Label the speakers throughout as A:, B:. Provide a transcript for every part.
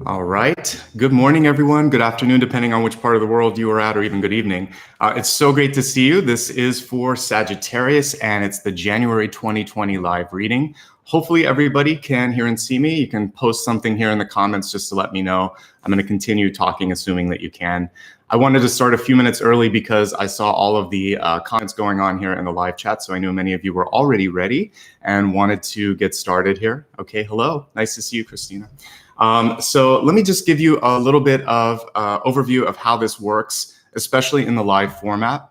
A: All right. Good morning, everyone. Good afternoon, depending on which part of the world you are at, or even good evening. It's so great to see you. This is for Sagittarius, and it's the January 2020 live reading. Hopefully everybody can hear and see me. You can post something here in the comments just to let me know. I'm going to continue talking, assuming that you can. I wanted to start a few minutes early because I saw all of the comments going on here in the live chat, so I knew many of you were already ready and wanted to get started here. Okay, hello. Nice to see you, Christina. So let me just give you a little bit of overview of how this works, especially in the live format.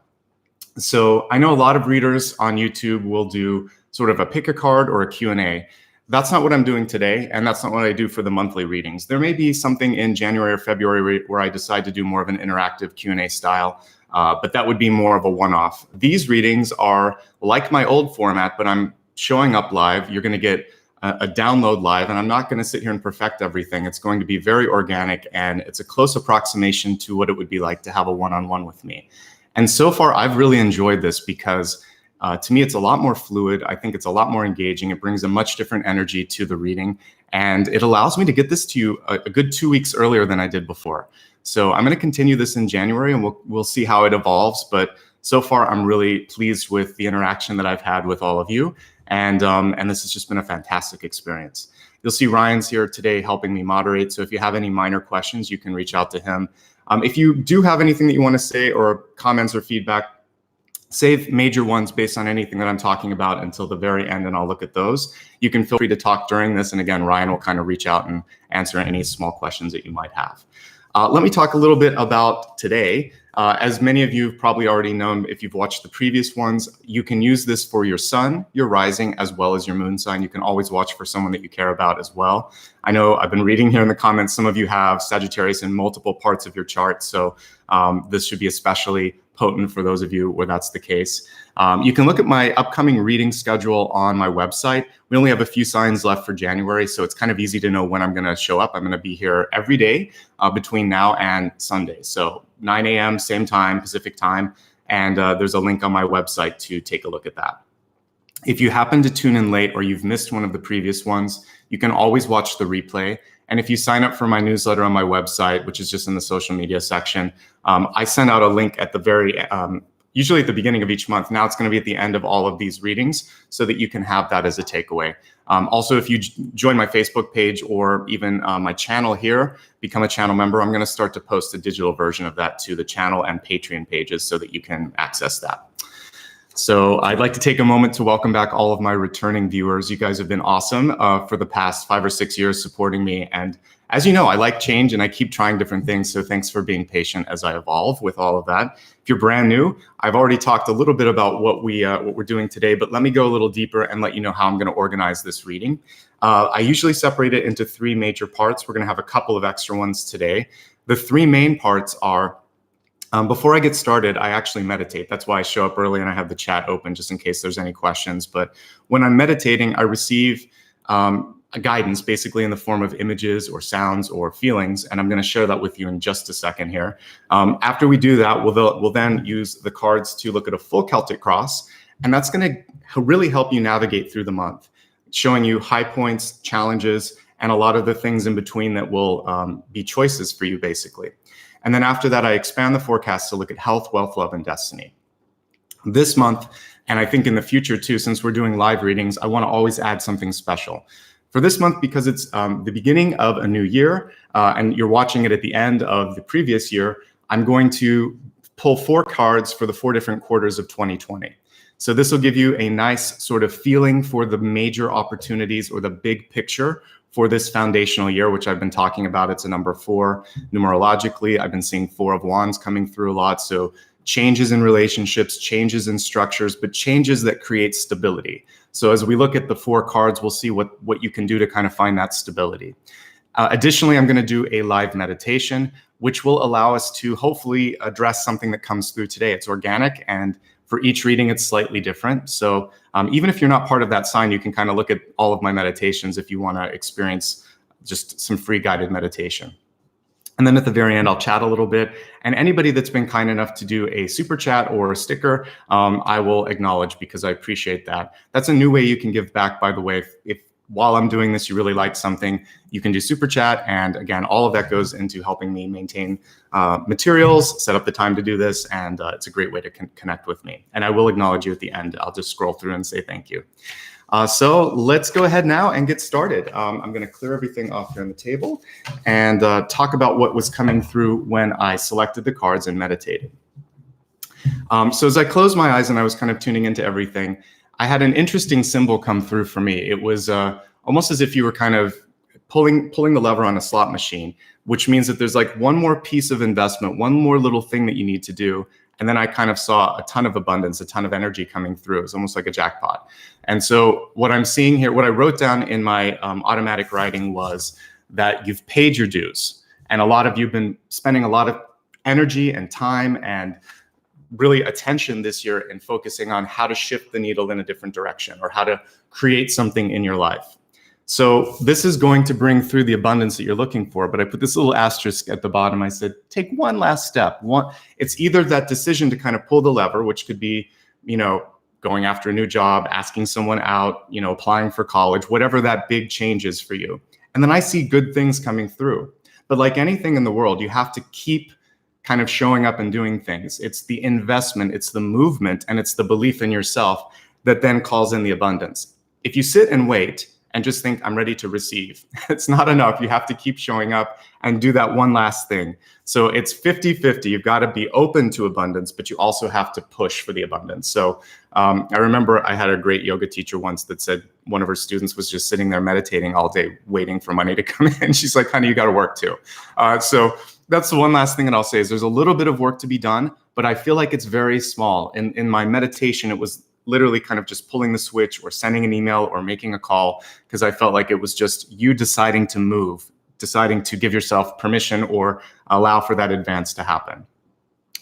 A: So I know a lot of readers on YouTube will do sort of a pick a card or a Q&A. That's not what I'm doing today, and that's not what I do for the monthly readings. There may be something in January or February where I decide to do more of an interactive Q&A style, but that would be more of a one-off. These readings are like my old format, but I'm showing up live. You're going to get a download live, and I'm not going to sit here and perfect everything. It's going to be very organic, and it's a close approximation to what it would be like to have a one-on-one with me. And so far, I've really enjoyed this because to me, it's a lot more fluid. I think it's a lot more engaging. It brings a much different energy to the reading, and it allows me to get this to you a good 2 weeks earlier than I did before. So I'm going to continue this in January, and we'll see how it evolves. But so far, I'm really pleased with the interaction that I've had with all of you. And this has just been a fantastic experience. You'll see Ryan's here today helping me moderate. So if you have any minor questions, you can reach out to him. If you do have anything that you want to say or comments or feedback, save major ones based on anything that I'm talking about until the very end, and I'll look at those. You can feel free to talk during this. And again, Ryan will kind of reach out and answer any small questions that you might have. Let me talk a little bit about today. As many of you have probably already known, if you've watched the previous ones, you can use this for your sun, your rising, as well as your moon sign. You can always watch for someone that you care about as well. I know I've been reading here in the comments, some of you have Sagittarius in multiple parts of your chart, so this should be especially potent for those of you where that's the case. You can look at my upcoming reading schedule on my website. We only have a few signs left for January, so it's kind of easy to know when I'm going to show up. I'm going to be here every day between now and Sunday. So 9 a.m., same time, Pacific time. And there's a link on my website to take a look at that. If you happen to tune in late or you've missed one of the previous ones, you can always watch the replay. And if you sign up for my newsletter on my website, which is just in the social media section, I send out a link at the very usually at the beginning of each month. Now it's going to be at the end of all of these readings so that you can have that as a takeaway. Also, if you join my Facebook page or even my channel here, become a channel member, I'm going to start to post a digital version of that to the channel and Patreon pages so that you can access that. So I'd like to take a moment to welcome back all of my returning viewers. You guys have been awesome for the past 5 or 6 years supporting me. And as you know, I like change and I keep trying different things. So thanks for being patient as I evolve with all of that. If you're brand new, I've already talked a little bit about what we're doing today, but let me go a little deeper and let you know how I'm going to organize this reading. I usually separate it into 3 major parts. We're going to have a couple of extra ones today. The 3 main parts are before I get started, I actually meditate. That's why I show up early and I have the chat open just in case there's any questions. But when I'm meditating, I receive a guidance basically in the form of images or sounds or feelings. And I'm going to share that with you in just a second here. After we do that, we'll then use the cards to look at a full Celtic cross. And that's going to really help you navigate through the month, showing you high points, challenges, and a lot of the things in between that will be choices for you basically. And then after that, I expand the forecast to look at health, wealth, love, and destiny. This month, and I think in the future too, since we're doing live readings, I want to always add something special. For this month, because it's the beginning of a new year, and you're watching it at the end of the previous year, I'm going to pull 4 cards for the 4 different quarters of 2020. So this will give you a nice sort of feeling for the major opportunities or the big picture for this foundational year, which I've been talking about. It's a number 4 numerologically. I've been seeing 4 of Wands coming through a lot. So changes in relationships, changes in structures, but changes that create stability. So as we look at the 4 cards, we'll see what you can do to kind of find that stability. Additionally, I'm going to do a live meditation, which will allow us to hopefully address something that comes through today. It's organic, and for each reading, it's slightly different. So even if you're not part of that sign, you can kind of look at all of my meditations if you want to experience just some free guided meditation. And then at the very end, I'll chat a little bit. And anybody that's been kind enough to do a super chat or a sticker, I will acknowledge because I appreciate that. That's a new way you can give back, by the way. If while I'm doing this, you really like something, you can do super chat. And again, all of that goes into helping me maintain materials, set up the time to do this. And it's a great way to connect with me. And I will acknowledge you at the end. I'll just scroll through and say thank you. So let's go ahead now and get started. I'm going to clear everything off here on the table and talk about what was coming through when I selected the cards and meditated. So as I closed my eyes and I was kind of tuning into everything, I had an interesting symbol come through for me. It was almost as if you were kind of pulling the lever on a slot machine, which means that there's like one more piece of investment, one more little thing that you need to do. And then I kind of saw a ton of abundance, a ton of energy coming through. It was almost like a jackpot. And so what I'm seeing here, what I wrote down in my automatic writing was that you've paid your dues. And a lot of you have been spending a lot of energy and time and really attention this year in focusing on how to shift the needle in a different direction or how to create something in your life. So this is going to bring through the abundance that you're looking for. But I put this little asterisk at the bottom. I said, take one last step. It's either that decision to kind of pull the lever, which could be, going after a new job, asking someone out, applying for college, whatever that big change is for you. And then I see good things coming through. But like anything in the world, you have to keep kind of showing up and doing things. It's the investment, it's the movement, and it's the belief in yourself that then calls in the abundance. If you sit and wait and just think, I'm ready to receive, it's not enough. You have to keep showing up and do that one last thing. So it's 50-50. You've got to be open to abundance, but you also have to push for the abundance. So I remember I had a great yoga teacher once that said one of her students was just sitting there meditating all day, waiting for money to come in. She's like, honey, you got to work too. So that's the one last thing that I'll say is there's a little bit of work to be done, but I feel like it's very small. In my meditation, it was literally kind of just pulling the switch or sending an email or making a call because I felt like it was just you deciding to move, deciding to give yourself permission or allow for that advance to happen.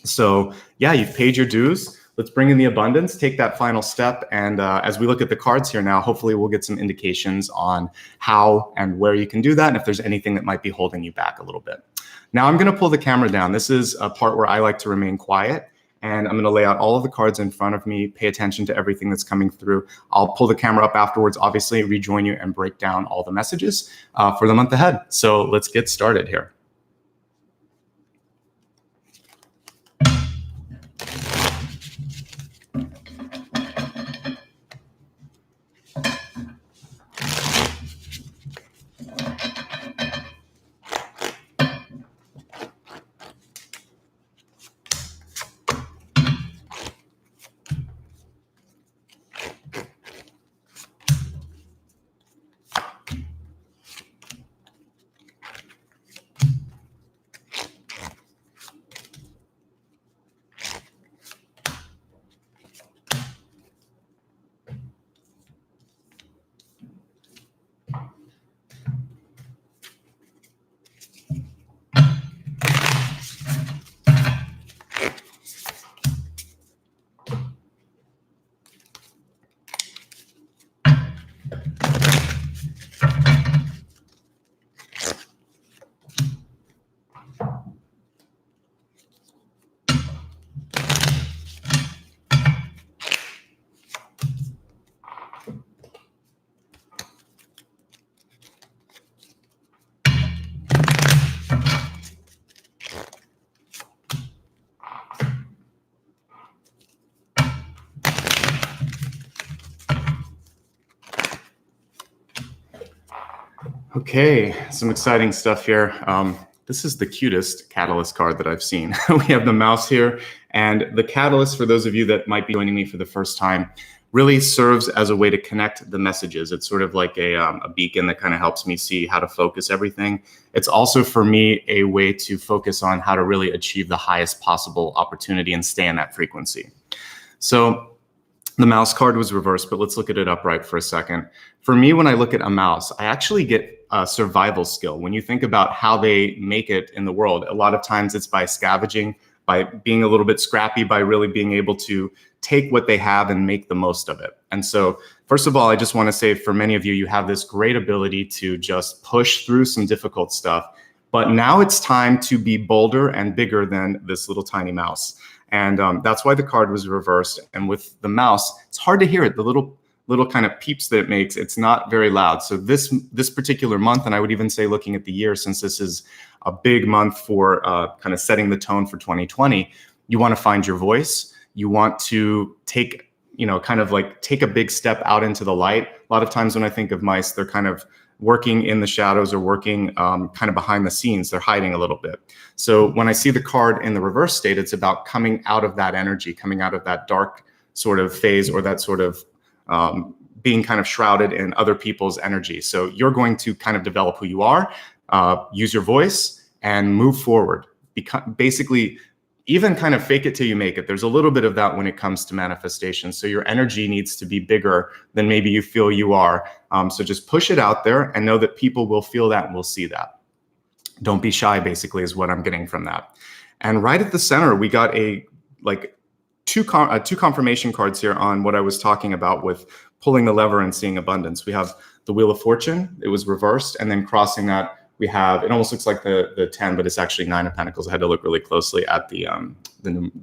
A: So yeah, you've paid your dues. Let's bring in the abundance, take that final step. And as we look at the cards here now, hopefully we'll get some indications on how and where you can do that and if there's anything that might be holding you back a little bit. Now I'm going to pull the camera down. This is a part where I like to remain quiet. And I'm going to lay out all of the cards in front of me, pay attention to everything that's coming through. I'll pull the camera up afterwards, obviously, rejoin you and break down all the messages for the month ahead. So let's get started here. Okay, some exciting stuff here. This is the cutest catalyst card that I've seen. We have the mouse here, and the catalyst, for those of you that might be joining me for the first time, really serves as a way to connect the messages. It's sort of like a beacon that kind of helps me see how to focus everything. It's also, for me, a way to focus on how to really achieve the highest possible opportunity and stay in that frequency. So the mouse card was reversed, but let's look at it upright for a second. For me, when I look at a mouse, I actually get a survival skill. When you think about how they make it in the world, a lot of times it's by scavenging, by being a little bit scrappy, by really being able to take what they have and make the most of it. And so, first of all, I just want to say for many of you, you have this great ability to just push through some difficult stuff. But now it's time to be bolder and bigger than this little tiny mouse. And that's why the card was reversed. And with the mouse, it's hard to hear it. The little little kind of peeps that it makes, it's not very loud. So this particular month, and I would even say looking at the year, since this is a big month for kind of setting the tone for 2020, you want to find your voice. You want to take, kind of like take a big step out into the light. A lot of times when I think of mice, they're kind of working in the shadows or working kind of behind the scenes. They're hiding a little bit. So when I see the card in the reverse state, it's about coming out of that energy, coming out of that dark sort of phase, or that sort of being kind of shrouded in other people's energy. So you're going to kind of develop who you are, use your voice, and move forward. Basically, even kind of fake it till you make it. There's a little bit of that when it comes to manifestation. So your energy needs to be bigger than maybe you feel you are. So just push it out there and know that people will feel that and will see that. Don't be shy, basically, is what I'm getting from that. And right at the center, we got two confirmation cards here on what I was talking about with pulling the lever and seeing abundance. We have the Wheel of Fortune. It was reversed, and then crossing that, we have, it almost looks like the 10, but it's actually 9 of Pentacles. I had to look really closely at the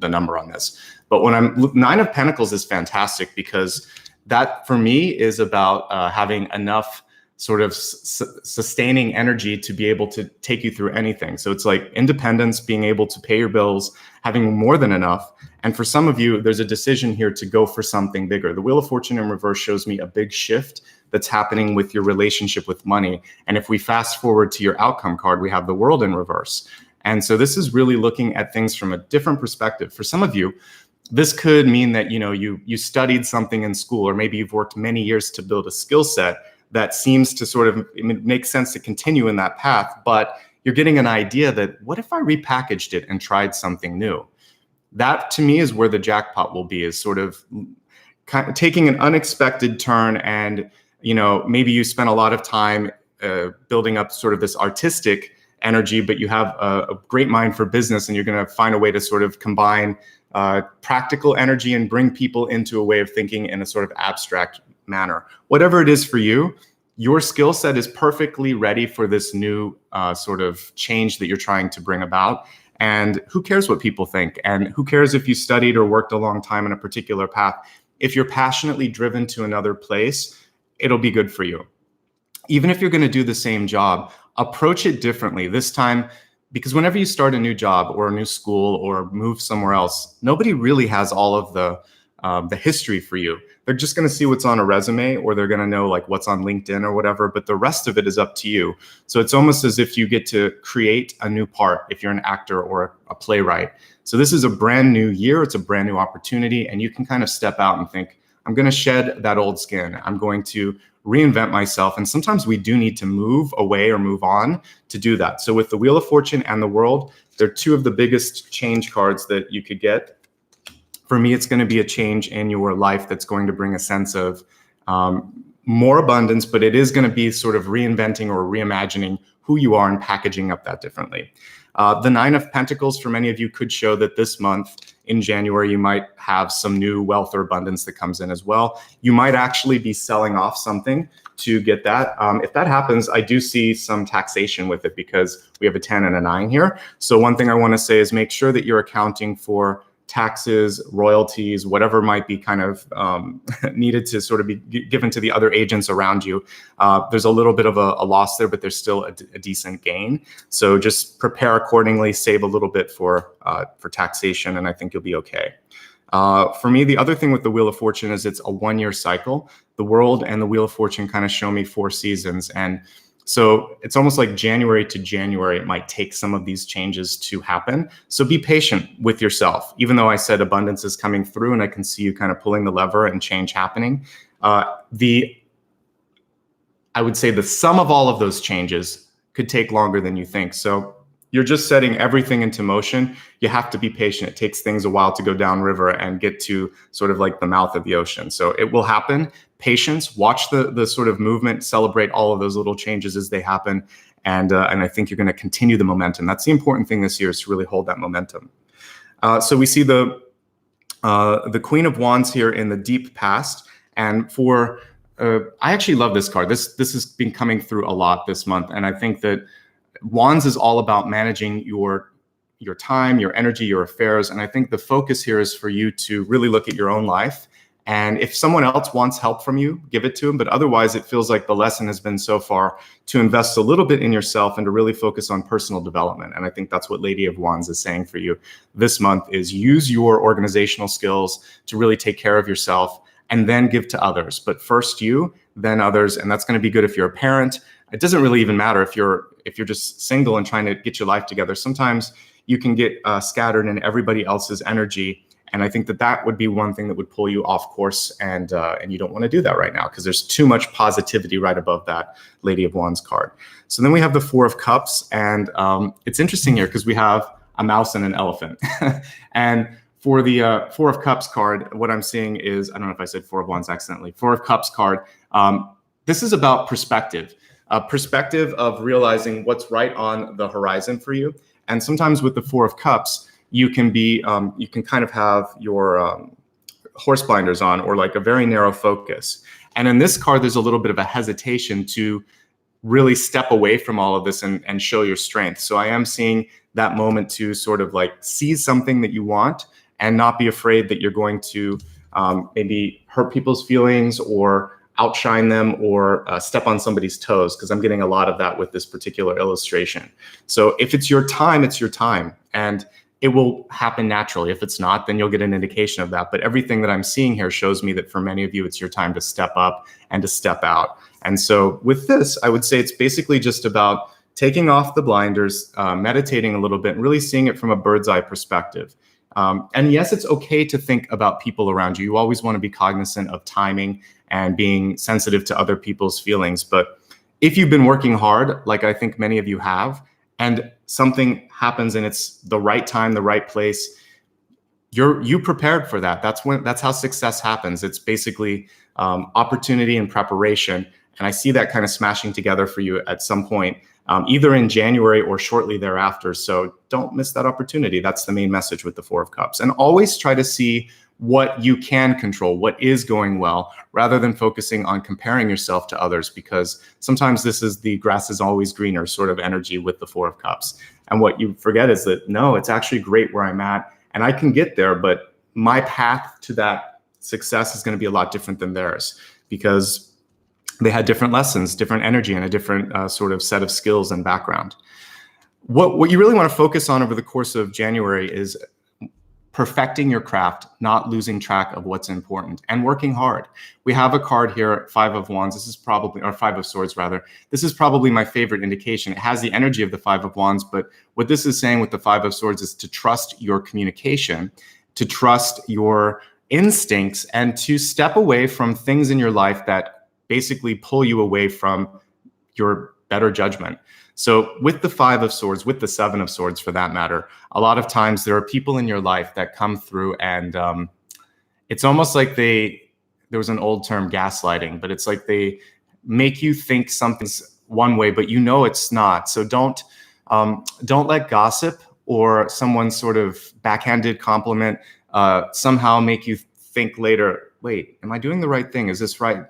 A: number on this. But when 9 of Pentacles is fantastic, because that for me is about having enough sort of sustaining energy to be able to take you through anything. So it's like independence, being able to pay your bills, having more than enough. And for some of you, there's a decision here to go for something bigger. The Wheel of Fortune in reverse shows me a big shift that's happening with your relationship with money. And if we fast forward to your outcome card, we have the World in reverse. And so this is really looking at things from a different perspective. For some of you, this could mean that you studied something in school, or maybe you've worked many years to build a skill set that seems to sort of make sense to continue in that path, but you're getting an idea that, what if I repackaged it and tried something new? That to me is where the jackpot will be, is sort of kind of taking an unexpected turn. And maybe you spent a lot of time building up sort of this artistic energy, but you have a great mind for business, and you're going to find a way to sort of combine practical energy and bring people into a way of thinking in a sort of abstract manner. Whatever it is for you, your skill set is perfectly ready for this new sort of change that you're trying to bring about. And who cares what people think? And who cares if you studied or worked a long time in a particular path? If you're passionately driven to another place, it'll be good for you. Even if you're going to do the same job, approach it differently this time, because whenever you start a new job or a new school or move somewhere else, nobody really has all of the history for you. They're just going to see what's on a resume, or they're going to know like what's on LinkedIn or whatever, but the rest of it is up to you. So it's almost as if you get to create a new part if you're an actor or a playwright. So this is a brand new year. It's a brand new opportunity, and you can kind of step out and think, I'm going to shed that old skin. I'm going to reinvent myself. And sometimes we do need to move away or move on to do that. So with the Wheel of Fortune and the World, they're two of the biggest change cards that you could get. For me, it's going to be a change in your life that's going to bring a sense of more abundance, but it is going to be sort of reinventing or reimagining who you are and packaging up that differently. The 9 of Pentacles for many of you could show that this month in January, you might have some new wealth or abundance that comes in as well. You might actually be selling off something to get that. If that happens, I do see some taxation with it, because we have a 10 and a 9 here. So one thing I want to say is make sure that you're accounting for taxes, royalties, whatever might be kind of needed to sort of be given to the other agents around you. There's a little bit of a loss there, but there's still a decent gain. So just prepare accordingly, save a little bit for taxation, and I think you'll be okay. For me, the other thing with the Wheel of Fortune is it's a 1-year cycle. The World and the Wheel of Fortune kind of show me 4 seasons. And so it's almost like January to January, it might take some of these changes to happen. So be patient with yourself. Even though I said abundance is coming through and I can see you kind of pulling the lever and change happening, I would say the sum of all of those changes could take longer than you think. So you're just setting everything into motion. You have to be patient. It takes things a while to go downriver and get to sort of like the mouth of the ocean. So it will happen. Patience, watch the sort of movement, celebrate all of those little changes as they happen. And I think you're going to continue the momentum. That's the important thing this year, is to really hold that momentum. So we see the Queen of Wands here in the deep past. And for, I actually love this card. This has been coming through a lot this month. And I think that Wands is all about managing your time, your energy, your affairs. And I think the focus here is for you to really look at your own life And if someone else wants help from you, give it to them. But otherwise, it feels like the lesson has been so far to invest a little bit in yourself and to really focus on personal development. And I think that's what Lady of Wands is saying for you this month, is use your organizational skills to really take care of yourself and then give to others. But first you, then others. And that's going to be good if you're a parent. It doesn't really even matter if you're just single and trying to get your life together. Sometimes you can get scattered in everybody else's energy. And I think that would be one thing that would pull you off course, and you don't want to do that right now because there's too much positivity right above that Lady of Wands card. So then we have the Four of Cups, and it's interesting here because we have a mouse and an elephant. And for the Four of Cups card, what I'm seeing is, I don't know if I said Four of Wands accidentally, Four of Cups card. This is about perspective, perspective of realizing what's right on the horizon for you. And sometimes with the Four of Cups, you can be, you can kind of have your horse blinders on, or like a very narrow focus. And in this card, there's a little bit of a hesitation to really step away from all of this and show your strength. So I am seeing that moment to sort of like seize something that you want and not be afraid that you're going to maybe hurt people's feelings or outshine them or step on somebody's toes, because I'm getting a lot of that with this particular illustration. So if it's your time, it's your time. And it will happen naturally. If it's not, then you'll get an indication of that. But everything that I'm seeing here shows me that for many of you, it's your time to step up and to step out. And so with this, I would say it's basically just about taking off the blinders, meditating a little bit, and really seeing it from a bird's eye perspective. And yes, it's okay to think about people around you. You always want to be cognizant of timing and being sensitive to other people's feelings. But if you've been working hard, like I think many of you have, and something happens and it's the right time, the right place, you prepared for that. That's how success happens. It's basically opportunity and preparation. And I see that kind of smashing together for you at some point, either in January or shortly thereafter. So don't miss that opportunity. That's the main message with the Four of Cups. And always try to see what you can control, what is going well, rather than focusing on comparing yourself to others, because sometimes this is the grass is always greener sort of energy with the Four of Cups. And what you forget is that, no, it's actually great where I'm at and I can get there, but my path to that success is going to be a lot different than theirs, because they had different lessons, different energy, and a different sort of set of skills and background. What you really want to focus on over the course of January is perfecting your craft, not losing track of what's important, and working hard. We have a card here, Five of Wands. This is probably, or Five of Swords rather. This is probably my favorite indication. It has the energy of the Five of Wands, but what this is saying with the Five of Swords is to trust your communication, to trust your instincts, and to step away from things in your life that basically pull you away from your better judgment. So with the Five of Swords, with the Seven of Swords for that matter, a lot of times there are people in your life that come through and it's almost like there was an old term, gaslighting, but it's like they make you think something's one way, but you know it's not. So don't let gossip or someone's sort of backhanded compliment somehow make you think later, wait, am I doing the right thing? Is this right?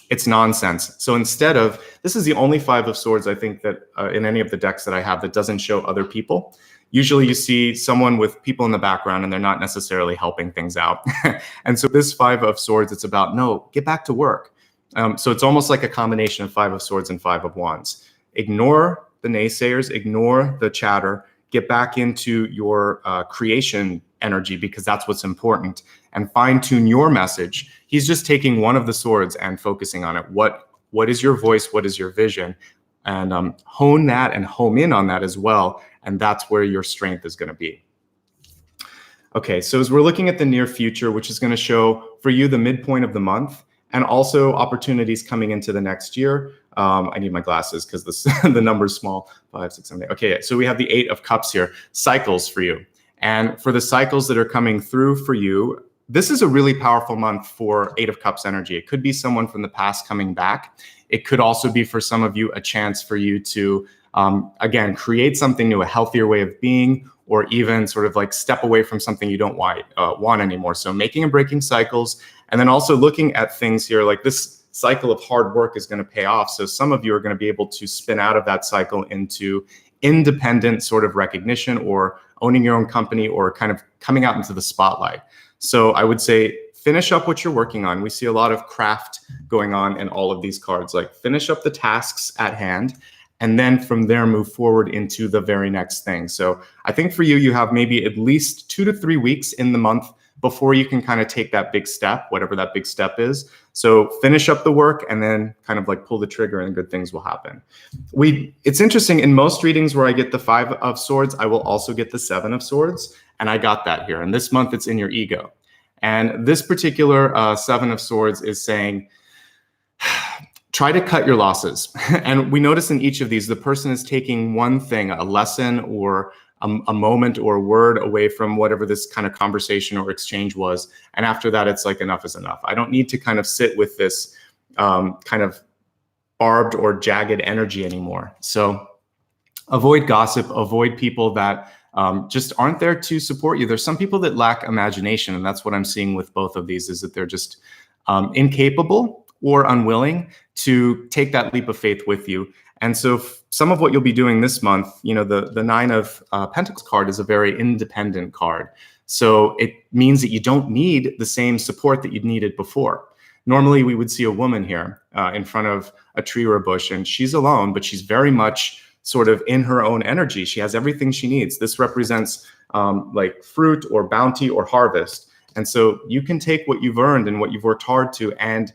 A: It's nonsense. So instead of, this is the only Five of Swords I think that in any of the decks that I have that doesn't show other people. Usually you see someone with people in the background and they're not necessarily helping things out. And so this Five of Swords, it's about, no, get back to work. So it's almost like a combination of Five of Swords and Five of Wands. Ignore the naysayers, ignore the chatter, get back into your creation energy, because that's what's important, and fine tune your message. He's just taking one of the swords and focusing on it. What is your voice? What is your vision? And hone that and home in on that as well. And that's where your strength is going to be. Okay, so as we're looking at the near future, which is going to show for you the midpoint of the month and also opportunities coming into the next year. I need my glasses because the number's small. 5, 6, 7, 8. Okay, so we have the Eight of Cups here, cycles for you. And for the cycles that are coming through for you, this is a really powerful month for Eight of Cups energy. It could be someone from the past coming back. It could also be for some of you a chance for you to, again, create something new, a healthier way of being, or even sort of like step away from something you don't want anymore. So making and breaking cycles, and then also looking at things here like this cycle of hard work is going to pay off. So some of you are going to be able to spin out of that cycle into independent sort of recognition or owning your own company or kind of coming out into the spotlight. So I would say finish up what you're working on. We see a lot of craft going on in all of these cards, like finish up the tasks at hand, and then from there move forward into the very next thing. So I think for you, you have maybe at least 2 to 3 weeks in the month before you can kind of take that big step, whatever that big step is. So finish up the work and then kind of like pull the trigger and good things will happen. It's interesting, in most readings where I get the 5 of Swords, I will also get the 7 of Swords. And I got that here. And this month it's in your ego. And this particular 7 of Swords is saying, try to cut your losses. And we notice in each of these, the person is taking one thing, a lesson or a moment or a word away from whatever this kind of conversation or exchange was. And after that, it's like, enough is enough. I don't need to kind of sit with this kind of barbed or jagged energy anymore. So avoid gossip, avoid people that just aren't there to support you. There's some people that lack imagination, and that's what I'm seeing with both of these, is that they're just incapable or unwilling to take that leap of faith with you. And so some of what you'll be doing this month, you know, the 9 of Pentacles card is a very independent card. So it means that you don't need the same support that you'd needed before. Normally we would see a woman here in front of a tree or a bush, and she's alone, but she's very much sort of in her own energy. She has everything she needs. This represents like fruit or bounty or harvest. And so you can take what you've earned and what you've worked hard to and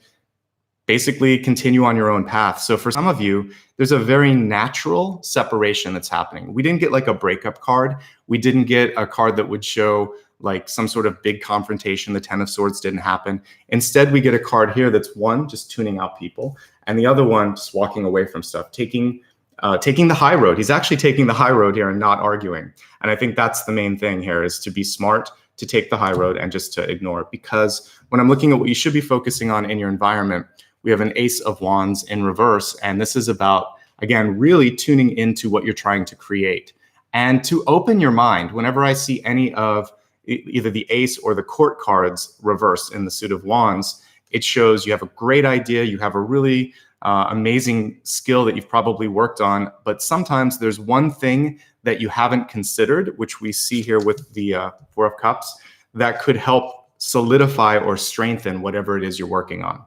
A: basically continue on your own path. So for some of you, there's a very natural separation that's happening. We didn't get like a breakup card. We didn't get a card that would show like some sort of big confrontation. The 10 of Swords didn't happen. Instead, we get a card here that's one, just tuning out people, and the other one, just walking away from stuff, taking the high road. He's actually taking the high road here and not arguing. And I think that's the main thing here, is to be smart, to take the high road and just to ignore it. Because when I'm looking at what you should be focusing on in your environment, we have an Ace of Wands in reverse. And this is about, again, really tuning into what you're trying to create and to open your mind. Whenever I see any of either the Ace or the Court cards reversed in the suit of Wands, it shows you have a great idea. You have a really amazing skill that you've probably worked on, but sometimes there's one thing that you haven't considered, which we see here with the 4 of Cups, that could help solidify or strengthen whatever it is you're working on.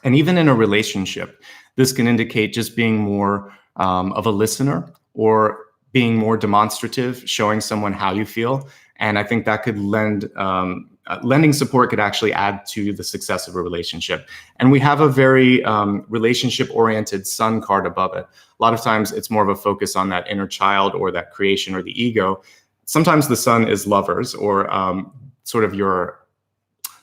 A: And even in a relationship, this can indicate just being more of a listener or being more demonstrative, showing someone how you feel. And I think that could lending support could actually add to the success of a relationship. And we have a very relationship-oriented Sun card above it. A lot of times it's more of a focus on that inner child or that creation or the ego. Sometimes the Sun is lovers or sort of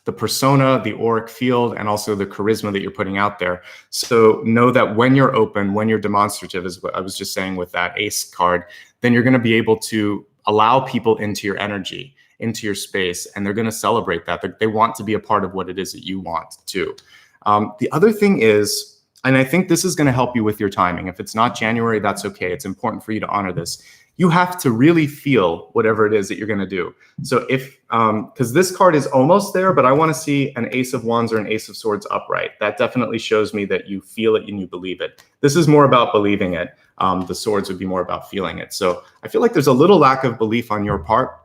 A: the persona, the auric field, and also the charisma that you're putting out there. So know that when you're open, when you're demonstrative, is what I was just saying with that Ace card, then you're going to be able to allow people into your energy, into your space, and they're going to celebrate that. They want to be a part of what it is that you want to. The other thing is, and I think this is going to help you with your timing. If it's not January, that's okay. It's important for you to honor this. You have to really feel whatever it is that you're going to do. So if, because this card is almost there, but I want to see an Ace of Wands or an Ace of Swords upright. That definitely shows me that you feel it and you believe it. This is more about believing it. The Swords would be more about feeling it. So I feel like there's a little lack of belief on your part.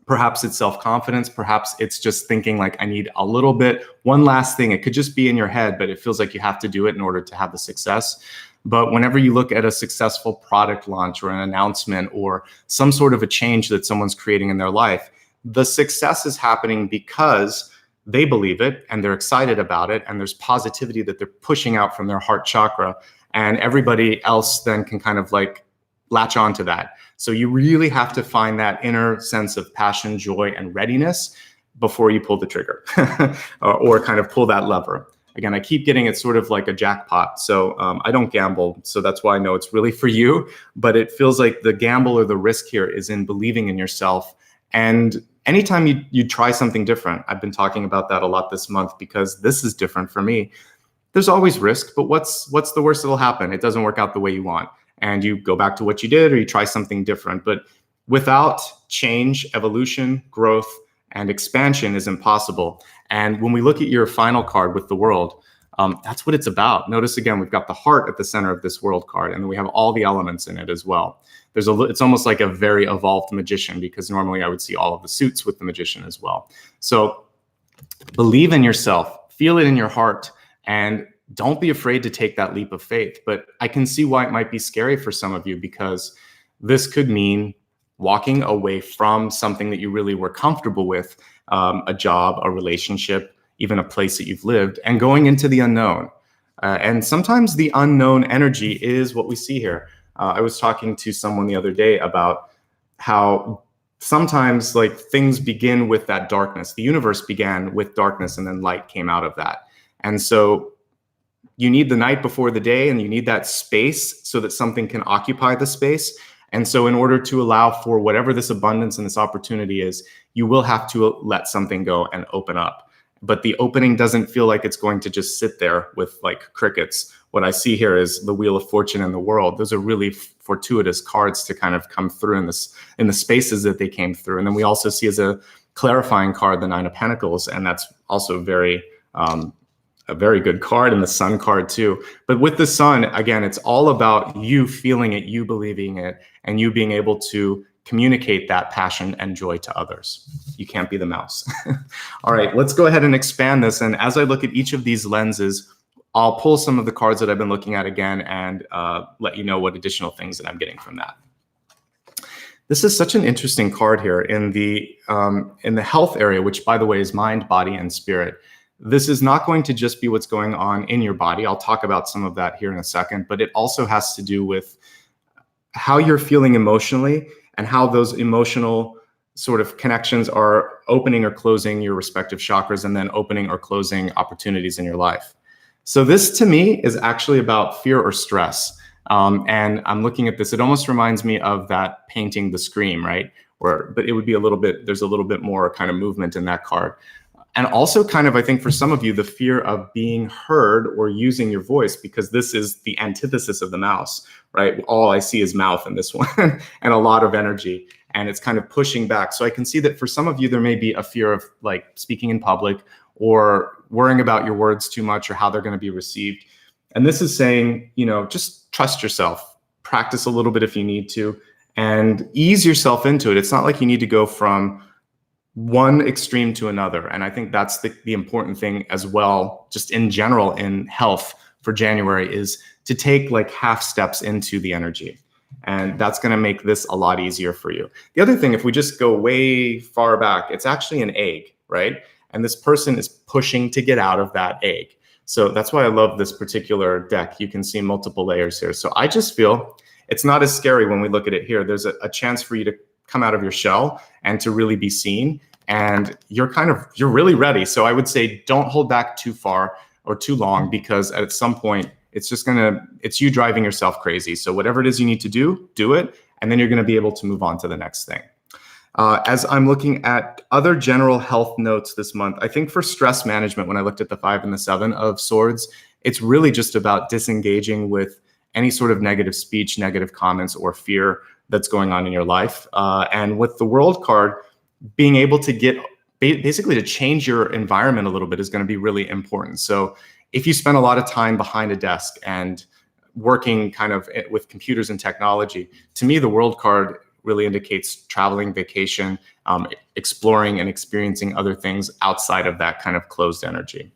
A: Perhaps it's self-confidence. Perhaps it's just thinking like, I need a little bit, one last thing. It could just be in your head, but it feels like you have to do it in order to have the success. But whenever you look at a successful product launch or an announcement or some sort of a change that someone's creating in their life, the success is happening because they believe it and they're excited about it. And there's positivity that they're pushing out from their heart chakra. And everybody else then can kind of like latch onto that. So you really have to find that inner sense of passion, joy, and readiness before you pull the trigger or kind of pull that lever. Again, I keep getting it sort of like a jackpot. So I don't gamble. So that's why I know it's really for you. But it feels like the gamble or the risk here is in believing in yourself. And anytime you try something different, I've been talking about that a lot this month because this is different for me. There's always risk, but what's the worst that'll happen? It doesn't work out the way you want. And you go back to what you did or you try something different. But without change, evolution, growth, and expansion is impossible. And when we look at your final card with the World, that's what it's about. Notice again, we've got the heart at the center of this World card, and then we have all the elements in it as well. It's almost like a very evolved magician, because normally I would see all of the suits with the magician as well. So Believe in yourself, feel it in your heart, and don't be afraid to take that leap of faith. But I can see why it might be scary for some of you, because this could mean walking away from something that you really were comfortable with, a job, a relationship, even a place that you've lived, and going into the unknown. And sometimes the unknown energy is what we see here. I was talking to someone the other day about how sometimes like things begin with that darkness. The universe began with darkness and then light came out of that. And so you need the night before the day, and you need that space so that something can occupy the space. And so in order to allow for whatever this abundance and this opportunity is, you will have to let something go and open up. But the opening doesn't feel like it's going to just sit there with like crickets. What I see here is the Wheel of Fortune and the World. Those are really fortuitous cards to kind of come through in the spaces that they came through. And then we also see as a clarifying card, the Nine of Pentacles. And that's also a very good card, and the Sun card too. But with the Sun, again, it's all about you feeling it, you believing it, and you being able to communicate that passion and joy to others. You can't be the mouse. All right, let's go ahead and expand this. And as I look at each of these lenses, I'll pull some of the cards that I've been looking at again and let you know what additional things that I'm getting from that. This is such an interesting card here in the health area, which by the way is mind, body, and spirit. This is not going to just be what's going on in your body. I'll talk about some of that here in a second, but it also has to do with how you're feeling emotionally and how those emotional sort of connections are opening or closing your respective chakras, and then opening or closing opportunities in your life. So this to me is actually about fear or stress. And I'm looking at this, it almost reminds me of that painting, The Scream, right? But it would be there's a little bit more kind of movement in that card. And also kind of, I think for some of you, the fear of being heard or using your voice, because this is the antithesis of the mouse, right? All I see is mouth in this one and a lot of energy, and it's kind of pushing back. So I can see that for some of you, there may be a fear of like speaking in public or worrying about your words too much or how they're going to be received. And this is saying, just trust yourself, practice a little bit if you need to, and ease yourself into it. It's not like you need to go from one extreme to another. And I think that's the important thing as well, just in general in health for January, is to take like half steps into the energy. And that's going to make this a lot easier for you. The other thing, if we just go way far back, it's actually an egg, right? And this person is pushing to get out of that egg. So that's why I love this particular deck. You can see multiple layers here. So I just feel it's not as scary when we look at it here. There's a chance for you to come out of your shell and to really be seen. And you're really ready. So I would say don't hold back too far or too long, because at some point it's you driving yourself crazy. So whatever it is you need to do it. And then you're going to be able to move on to the next thing. As I'm looking at other general health notes this month, I think for stress management, when I looked at the 5 and the 7 of Swords, it's really just about disengaging with any sort of negative speech, negative comments, or fear that's going on in your life. And with the World card, being able to get basically to change your environment a little bit is going to be really important. So if you spend a lot of time behind a desk and working kind of with computers and technology, to me, the World card really indicates traveling, vacation, exploring and experiencing other things outside of that kind of closed energy.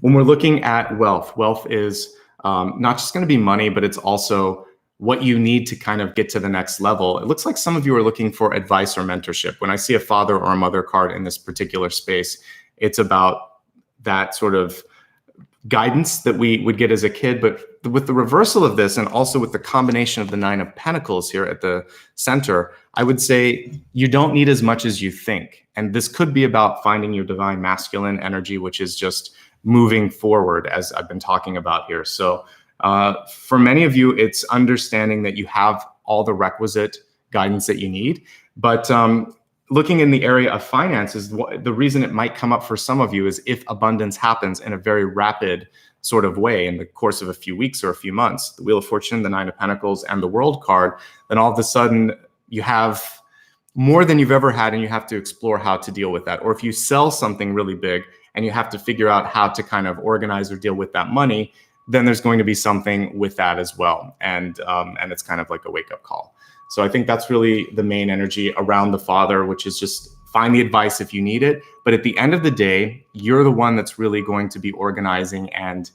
A: When we're looking at wealth is not just going to be money, but it's also what you need to kind of get to the next level. It looks like some of you are looking for advice or mentorship. When I see a father or a mother card in this particular space, it's about that sort of guidance that we would get as a kid. But with the reversal of this, and also with the combination of the 9 of Pentacles here at the center, I would say you don't need as much as you think. And this could be about finding your divine masculine energy, which is just moving forward, as I've been talking about here. So for many of you, it's understanding that you have all the requisite guidance that you need. But looking in the area of finances, the reason it might come up for some of you is if abundance happens in a very rapid sort of way in the course of a few weeks or a few months, the Wheel of Fortune, the 9 of Pentacles, and the World card, then all of a sudden you have more than you've ever had, and you have to explore how to deal with that. Or if you sell something really big and you have to figure out how to kind of organize or deal with that money, then there's going to be something with that as well. And it's kind of like a wake-up call. So I think that's really the main energy around the father, which is just find the advice if you need it. But at the end of the day, you're the one that's really going to be organizing and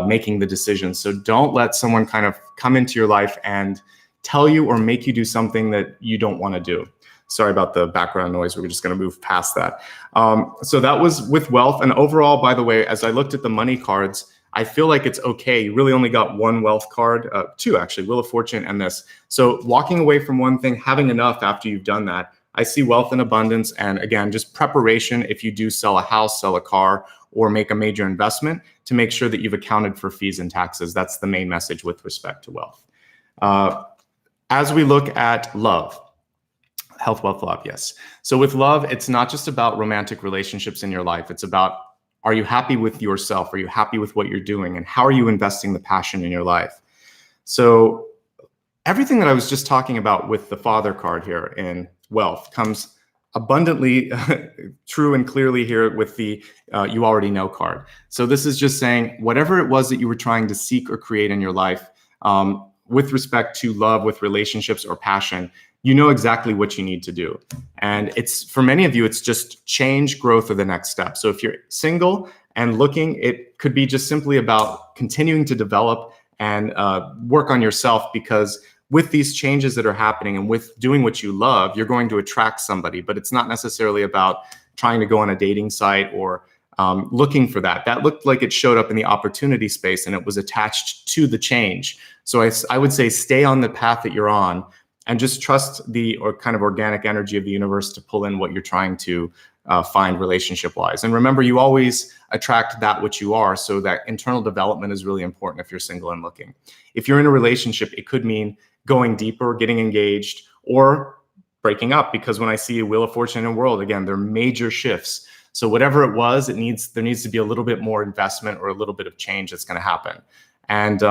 A: making the decisions. So don't let someone kind of come into your life and tell you or make you do something that you don't want to do. Sorry about the background noise. We're just going to move past that. So that was with wealth. And overall, by the way, as I looked at the money cards, I feel like it's okay. You really only got one wealth card, two actually, Wheel of Fortune and this. So walking away from one thing, having enough after you've done that, I see wealth and abundance. And again, just preparation if you do sell a house, sell a car, or make a major investment to make sure that you've accounted for fees and taxes. That's the main message with respect to wealth. As we look at love, health, wealth, love, yes. So with love, it's not just about romantic relationships in your life. It's about, are you happy with yourself? Are you happy with what you're doing? And how are you investing the passion in your life? So everything that I was just talking about with the Father card here in wealth comes abundantly true and clearly here with the you already know card. So this is just saying whatever it was that you were trying to seek or create in your life with respect to love, with relationships or passion, you know exactly what you need to do. And it's, for many of you, it's just change, growth, or the next step. So if you're single and looking, it could be just simply about continuing to develop and work on yourself, because with these changes that are happening and with doing what you love, you're going to attract somebody, but it's not necessarily about trying to go on a dating site or looking for that. That looked like it showed up in the opportunity space and it was attached to the change. So I would say stay on the path that you're on and just trust the kind of organic energy of the universe to pull in what you're trying to find relationship-wise. And remember, you always attract that which you are, so that internal development is really important if you're single and looking. If you're in a relationship, it could mean going deeper, getting engaged, or breaking up, because when I see a Wheel of Fortune and World, again, they're major shifts. So whatever it was, there needs to be a little bit more investment or a little bit of change that's going to happen. And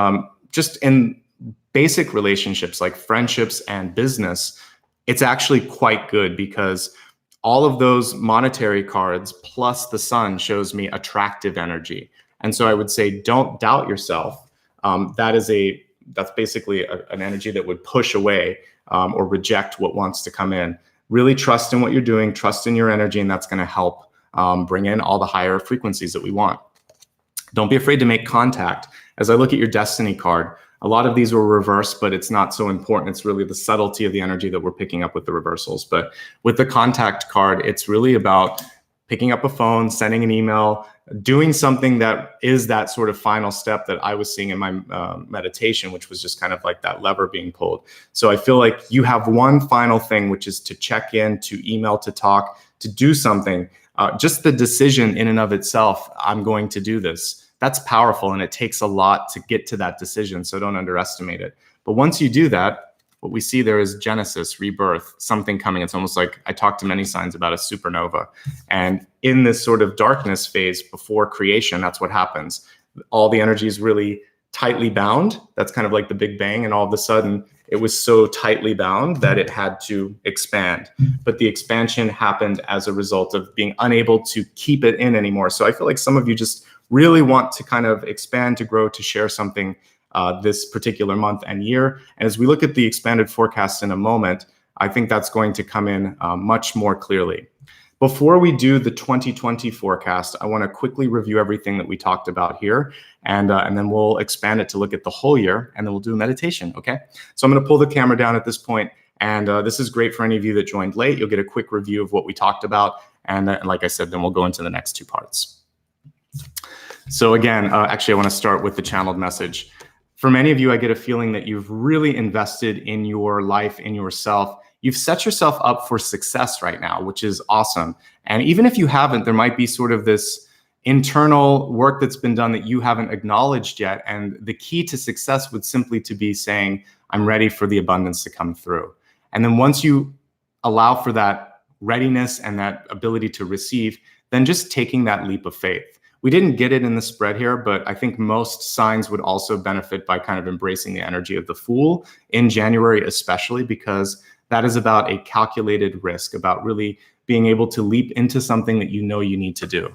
A: just in basic relationships like friendships and business, it's actually quite good, because all of those monetary cards plus the sun shows me attractive energy. And so I would say, don't doubt yourself. That's basically an energy that would push away or reject what wants to come in. Really trust in what you're doing, trust in your energy, and that's going to help bring in all the higher frequencies that we want. Don't be afraid to make contact. As I look at your destiny card, a lot of these were reversed, but it's not so important. It's really the subtlety of the energy that we're picking up with the reversals. But with the contact card, it's really about picking up a phone, sending an email, doing something that is that sort of final step that I was seeing in my meditation, which was just kind of like that lever being pulled. So I feel like you have one final thing, which is to check in, to email, to talk, to do something. Just the decision in and of itself, I'm going to do this. That's powerful, and it takes a lot to get to that decision, so don't underestimate it. But once you do that, what we see there is genesis, rebirth, something coming. It's almost like I talked to many signs about a supernova. And in this sort of darkness phase before creation, that's what happens. All the energy is really tightly bound. That's kind of like the Big Bang, and all of a sudden, it was so tightly bound that it had to expand. But the expansion happened as a result of being unable to keep it in anymore. So I feel like some of you just really want to kind of expand, to grow, to share something this particular month and year. And as we look at the expanded forecast in a moment, I think that's going to come in much more clearly. Before we do the 2020 forecast, I want to quickly review everything that we talked about here, and then we'll expand it to look at the whole year, and then we'll do a meditation, okay? So I'm going to pull the camera down at this point, and this is great for any of you that joined late. You'll get a quick review of what we talked about, and like I said, then we'll go into the next two parts. So again, actually, I want to start with the channeled message. For many of you, I get a feeling that you've really invested in your life, in yourself. You've set yourself up for success right now, which is awesome. And even if you haven't, there might be sort of this internal work that's been done that you haven't acknowledged yet. And the key to success would simply to be saying, I'm ready for the abundance to come through. And then once you allow for that readiness and that ability to receive, then just taking that leap of faith. We didn't get it in the spread here, but I think most signs would also benefit by kind of embracing the energy of the Fool in January, especially because that is about a calculated risk, about really being able to leap into something that you know you need to do.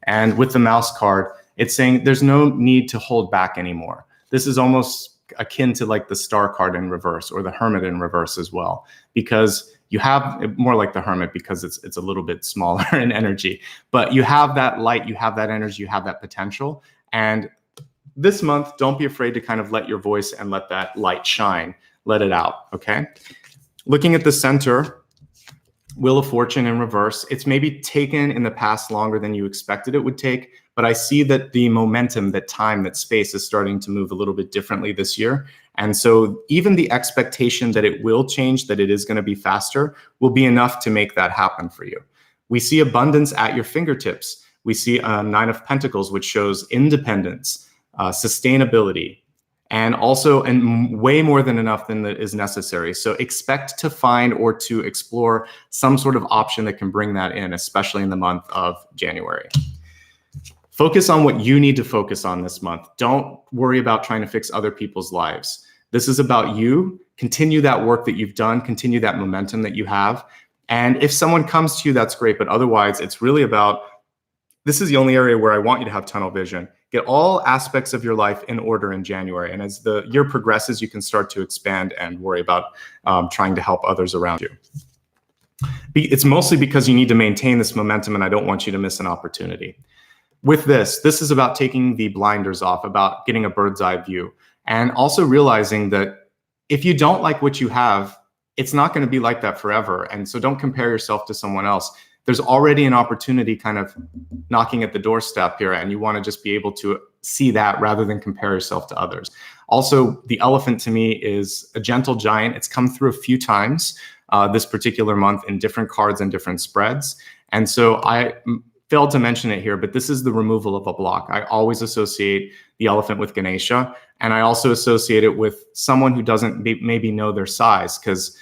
A: And with the Mouse card, it's saying there's no need to hold back anymore. This is almost akin to like the Star card in reverse or the Hermit in reverse as well, because you have more like the Hermit because it's a little bit smaller in energy, but you have that light, you have that energy, you have that potential. And this month, don't be afraid to kind of let your voice and let that light shine, let it out, okay? Looking at the center, Wheel of Fortune in reverse, it's maybe taken in the past longer than you expected it would take, but I see that the momentum, that time, that space is starting to move a little bit differently this year. And so even the expectation that it will change, that it is going to be faster, will be enough to make that happen for you. We see abundance at your fingertips. We see a Nine of Pentacles, which shows independence, sustainability, and also way more than enough than that is necessary. So expect to find or to explore some sort of option that can bring that in, especially in the month of January. Focus on what you need to focus on this month. Don't worry about trying to fix other people's lives. This is about you. Continue that work that you've done, continue that momentum that you have. And if someone comes to you, that's great. But otherwise, it's really about, this is the only area where I want you to have tunnel vision. Get all aspects of your life in order in January. And as the year progresses, you can start to expand and worry about trying to help others around you. It's mostly because you need to maintain this momentum, and I don't want you to miss an opportunity. With this is about taking the blinders off, about getting a bird's eye view, and also realizing that if you don't like what you have, it's not going to be like that forever. And so don't compare yourself to someone else. There's already an opportunity kind of knocking at the doorstep here, and you want to just be able to see that rather than compare yourself to others. Also, the elephant to me is a gentle giant. It's come through a few times this particular month in different cards and different spreads. And so I failed to mention it here, but this is the removal of a block. I always associate the elephant with Ganesha, and I also associate it with someone who doesn't maybe know their size, because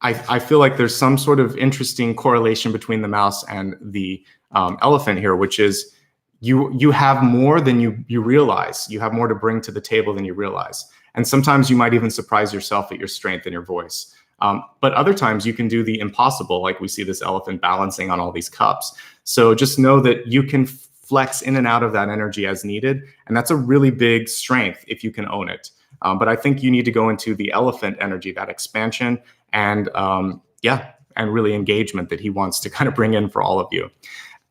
A: I feel like there's some sort of interesting correlation between the mouse and the elephant here, which is you have more than you realize. You have more to bring to the table than you realize. And sometimes you might even surprise yourself at your strength and your voice. But other times you can do the impossible, like we see this elephant balancing on all these cups. So just know that you can flex in and out of that energy as needed. And that's a really big strength if you can own it. But I think you need to go into the elephant energy, that expansion, and and really engagement that he wants to kind of bring in for all of you.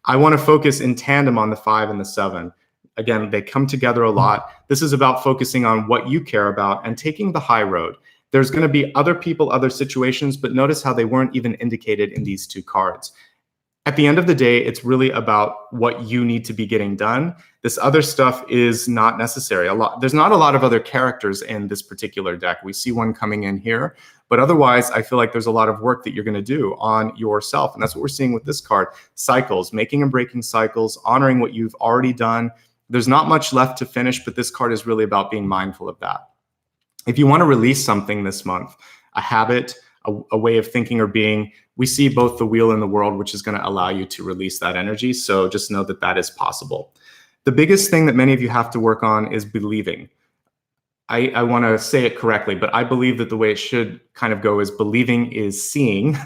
A: I want to focus in tandem on the 5 and the 7. Again, they come together a lot. This is about focusing on what you care about and taking the high road. There's going to be other people, other situations, but notice how they weren't even indicated in these two cards. At the end of the day, it's really about what you need to be getting done. This other stuff is not necessary. There's not a lot of other characters in this particular deck. We see one coming in here, but otherwise, I feel like there's a lot of work that you're going to do on yourself. And that's what we're seeing with this card. Cycles, making and breaking cycles, honoring what you've already done. There's not much left to finish, but this card is really about being mindful of that. If you want to release something this month, a habit, a way of thinking or being, we see both the wheel and the world, which is going to allow you to release that energy. So just know that that is possible. The biggest thing that many of you have to work on is believing. I want to say it correctly, but I believe that the way it should kind of go is believing is seeing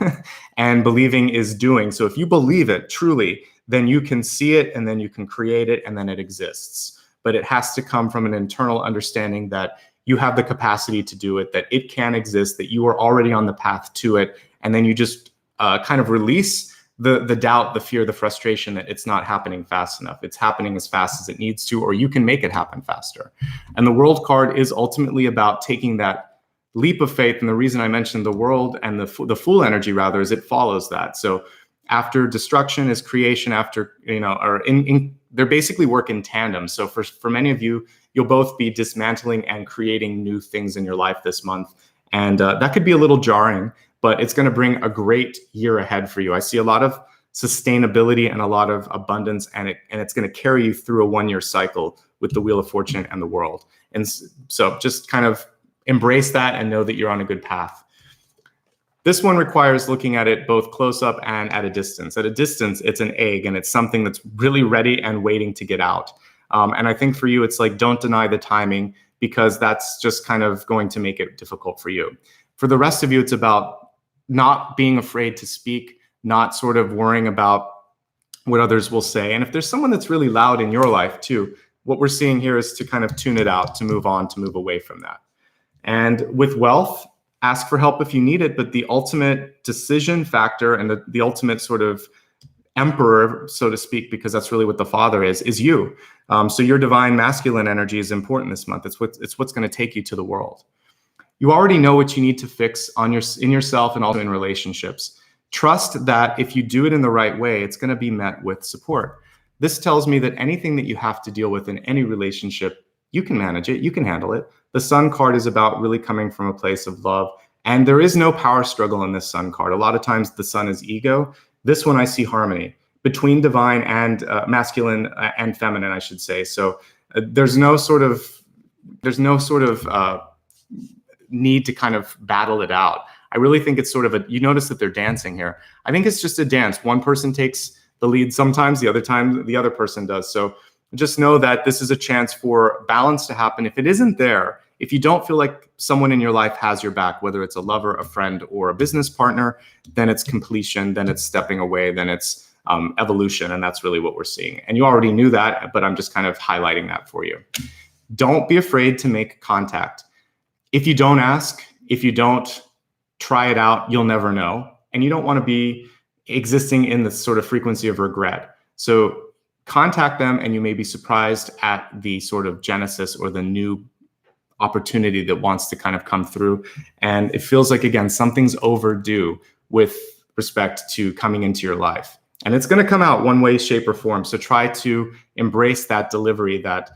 A: and believing is doing. So if you believe it truly, then you can see it and then you can create it and then it exists. But it has to come from an internal understanding that you have the capacity to do it, that it can exist, that you are already on the path to it. And then you just kind of release the doubt, the fear, the frustration that it's not happening fast enough. It's happening as fast as it needs to, or you can make it happen faster. And the World card is ultimately about taking that leap of faith. And the reason I mentioned the world and the Fool energy rather is it follows that. So after destruction is creation, after, they basically work in tandem. So for many of you, you'll both be dismantling and creating new things in your life this month. And that could be a little jarring, but it's going to bring a great year ahead for you. I see a lot of sustainability and a lot of abundance, and it's going to carry you through a 1-year cycle with the Wheel of Fortune and the world. And so just kind of embrace that and know that you're on a good path. This one requires looking at it both close up and at a distance. At a distance, it's an egg, and it's something that's really ready and waiting to get out. And I think for you, it's like, don't deny the timing, because that's just kind of going to make it difficult for you. For the rest of you, it's about not being afraid to speak, not sort of worrying about what others will say. And if there's someone that's really loud in your life too, what we're seeing here is to kind of tune it out, to move on, to move away from that. And with wealth, ask for help if you need it, but the ultimate decision factor and the ultimate sort of emperor, so to speak, because that's really what the father is you. So your divine masculine energy is important this month. It's what's going to take you to the world. You already know what you need to fix in yourself and also in relationships. Trust that if you do it in the right way, it's going to be met with support. This tells me that anything that you have to deal with in any relationship, you can manage it, you can handle it. The Sun card is about really coming from a place of love. And there is no power struggle in this Sun card. A lot of times the Sun is ego. This one I see harmony between divine and masculine and feminine, I should say. So there's no sort of need to kind of battle it out. I really think it's sort of you notice that they're dancing here. I think it's just a dance. One person takes the lead sometimes, the other time the other person does. So just know that this is a chance for balance to happen. If it isn't there, if you don't feel like someone in your life has your back, whether it's a lover, a friend, or a business partner, then it's completion, then it's stepping away, then it's evolution. And that's really what we're seeing. And you already knew that, but I'm just kind of highlighting that for you. Don't be afraid to make contact. If you don't ask, if you don't try it out, you'll never know. And you don't want to be existing in the sort of frequency of regret. So contact them and you may be surprised at the sort of genesis or the new opportunity that wants to kind of come through. And it feels like, again, something's overdue with respect to coming into your life. And it's going to come out one way, shape, or form. So try to embrace that delivery, that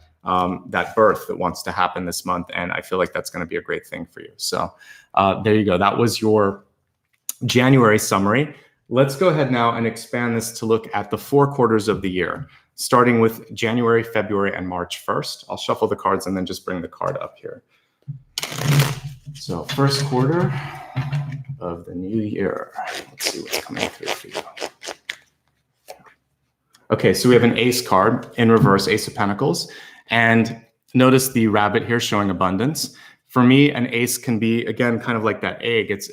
A: birth that wants to happen this month. And I feel like that's going to be a great thing for you. So there you go. That was your January summary. Let's go ahead now and expand this to look at the 4 quarters of the year, starting with January, February, and March 1st. I'll shuffle the cards and then just bring the card up here. So first quarter of the new year. Let's see what's coming through for you. Okay, so we have an ace card in reverse, Ace of Pentacles. And notice the rabbit here showing abundance. For me, an ace can be, again, kind of like that egg. It's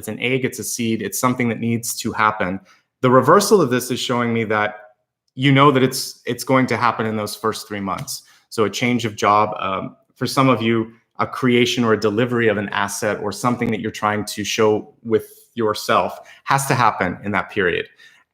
A: an egg, it's a seed, it's something that needs to happen. The reversal of this is showing me that you know that it's going to happen in those first 3 months. So a change of job, for some of you, a creation or a delivery of an asset or something that you're trying to show with yourself has to happen in that period.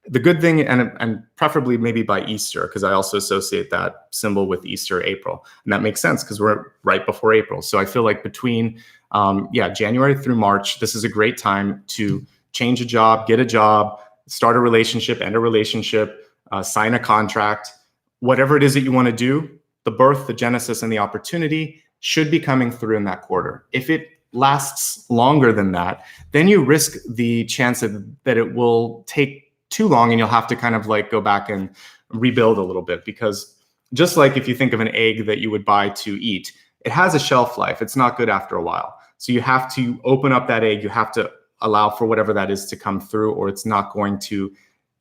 A: The good thing, and preferably maybe by Easter, because I also associate that symbol with Easter, April. And that makes sense because we're right before April. So I feel like between, January through March, this is a great time to change a job, get a job, start a relationship, end a relationship, sign a contract, whatever it is that you want to do. The birth, the genesis, and the opportunity should be coming through in that quarter. If it lasts longer than that, then you risk the chance that it will take too long and you'll have to kind of like go back and rebuild a little bit, because just like if you think of an egg that you would buy to eat, it has a shelf life. It's not good after a while. So you have to open up that egg. You have to allow for whatever that is to come through, or it's not going to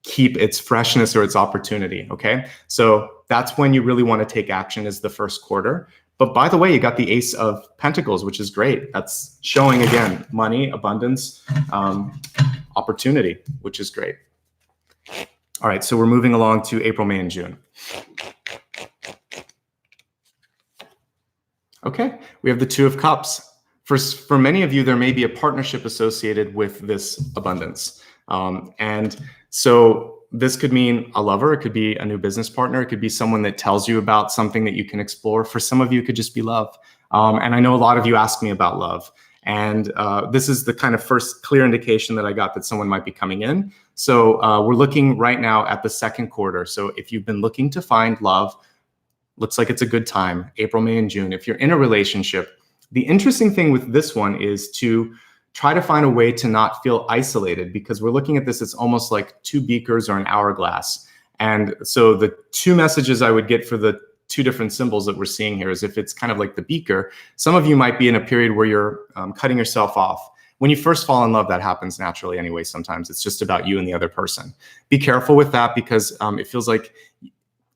A: keep its freshness or its opportunity. Okay. So that's when you really want to take action, is the first quarter. But by the way, you got the Ace of Pentacles, which is great. That's showing, again, money, abundance, opportunity, which is great. All right, so we're moving along to April, May, and June. Okay, we have the Two of Cups. For many of you, there may be a partnership associated with this abundance. And so this could mean a lover, it could be a new business partner, it could be someone that tells you about something that you can explore. For some of you, it could just be love. And I know a lot of you ask me about love. And this is the kind of first clear indication that I got that someone might be coming in. So we're looking right now at the second quarter. So if you've been looking to find love, looks like it's a good time, April, May, and June. If you're in a relationship, the interesting thing with this one is to try to find a way to not feel isolated, because we're looking at this, it's almost like 2 beakers or an hourglass. And so the 2 messages I would get for the 2 different symbols that we're seeing here is, if it's kind of like the beaker, some of you might be in a period where you're cutting yourself off. When you first fall in love, that happens naturally anyway. Sometimes it's just about you and the other person. Be careful with that, because it feels like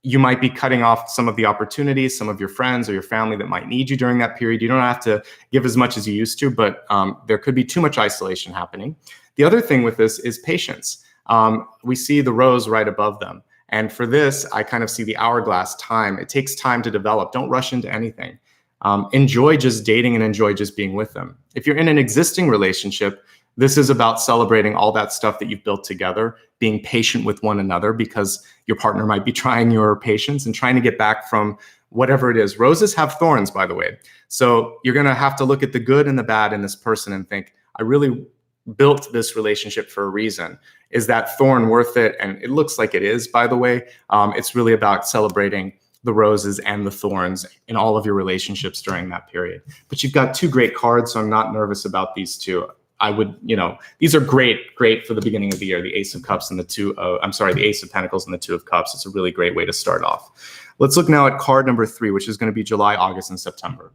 A: you might be cutting off some of the opportunities, some of your friends or your family that might need you during that period. You don't have to give as much as you used to, but there could be too much isolation happening. The other thing with this is patience. We see the rose right above them. And for this, I kind of see the hourglass time. It takes time to develop. Don't rush into anything. Enjoy just dating and enjoy just being with them. If you're in an existing relationship, this is about celebrating all that stuff that you've built together, being patient with one another because your partner might be trying your patience and trying to get back from whatever it is. Roses have thorns, by the way. So you're going to have to look at the good and the bad in this person and think, I really built this relationship for a reason. Is that thorn worth it? And it looks like it is, by the way. It's really about celebrating the roses and the thorns in all of your relationships during that period. But you've got two great cards, so I'm not nervous about these two. I would, these are great for the beginning of the year, the Ace of Cups and the Ace of Pentacles and the Two of Cups. It's a really great way to start off. Let's look now at card number 3, which is going to be July, August, and September.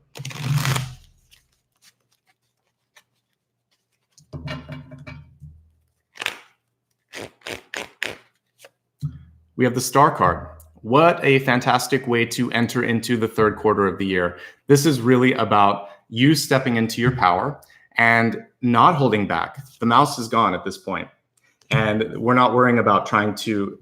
A: We have the Star card. What a fantastic way to enter into the third quarter of the year. This is really about you stepping into your power and not holding back. The mouse is gone at this point, and we're not worrying about trying to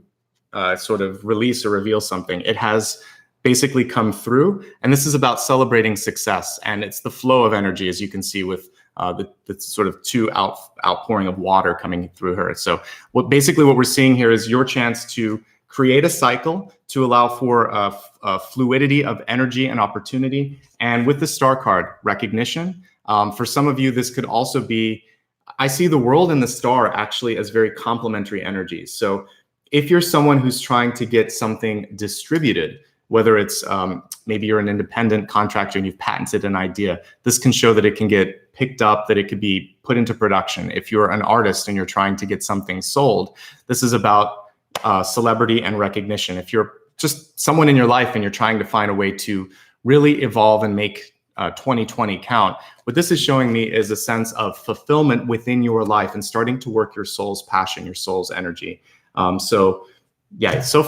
A: sort of release or reveal something. It has basically come through, and this is about celebrating success, and it's the flow of energy, as you can see with the sort of two outpouring of water coming through her. So what we're seeing here is your chance to create a cycle to allow for a fluidity of energy and opportunity. And with the Star card, recognition. For some of you, this could also be, I see the world and the star actually as very complementary energies. So if you're someone who's trying to get something distributed, whether it's maybe you're an independent contractor and you've patented an idea, this can show that it can get picked up, that it could be put into production. If you're an artist and you're trying to get something sold, this is about celebrity and recognition. If you're just someone in your life and you're trying to find a way to really evolve and make 2020 count, what this is showing me is a sense of fulfillment within your life and starting to work your soul's passion, your soul's energy. So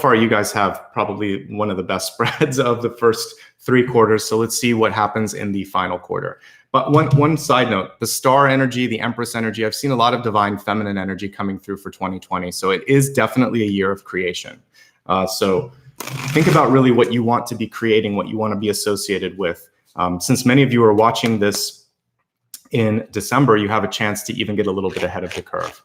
A: far you guys have probably one of the best spreads of the first 3 quarters. So let's see what happens in the final quarter. But one side note, the star energy, the Empress energy, I've seen a lot of divine feminine energy coming through for 2020. So it is definitely a year of creation. So think about really what you want to be creating, what you want to be associated with. Since many of you are watching this in December, you have a chance to even get a little bit ahead of the curve.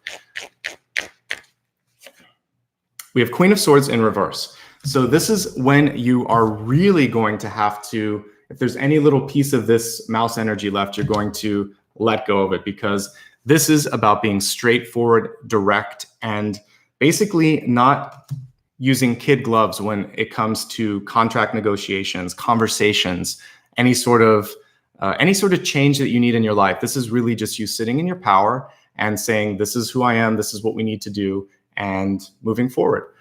A: We have Queen of Swords in reverse. So this is when you are really going to have to, if there's any little piece of this mouse energy left, you're going to let go of it, because this is about being straightforward, direct, and basically not using kid gloves when it comes to contract negotiations, conversations, any sort of change that you need in your life. This is really just you sitting in your power and saying, this is who I am, this is what we need to do, and moving forward.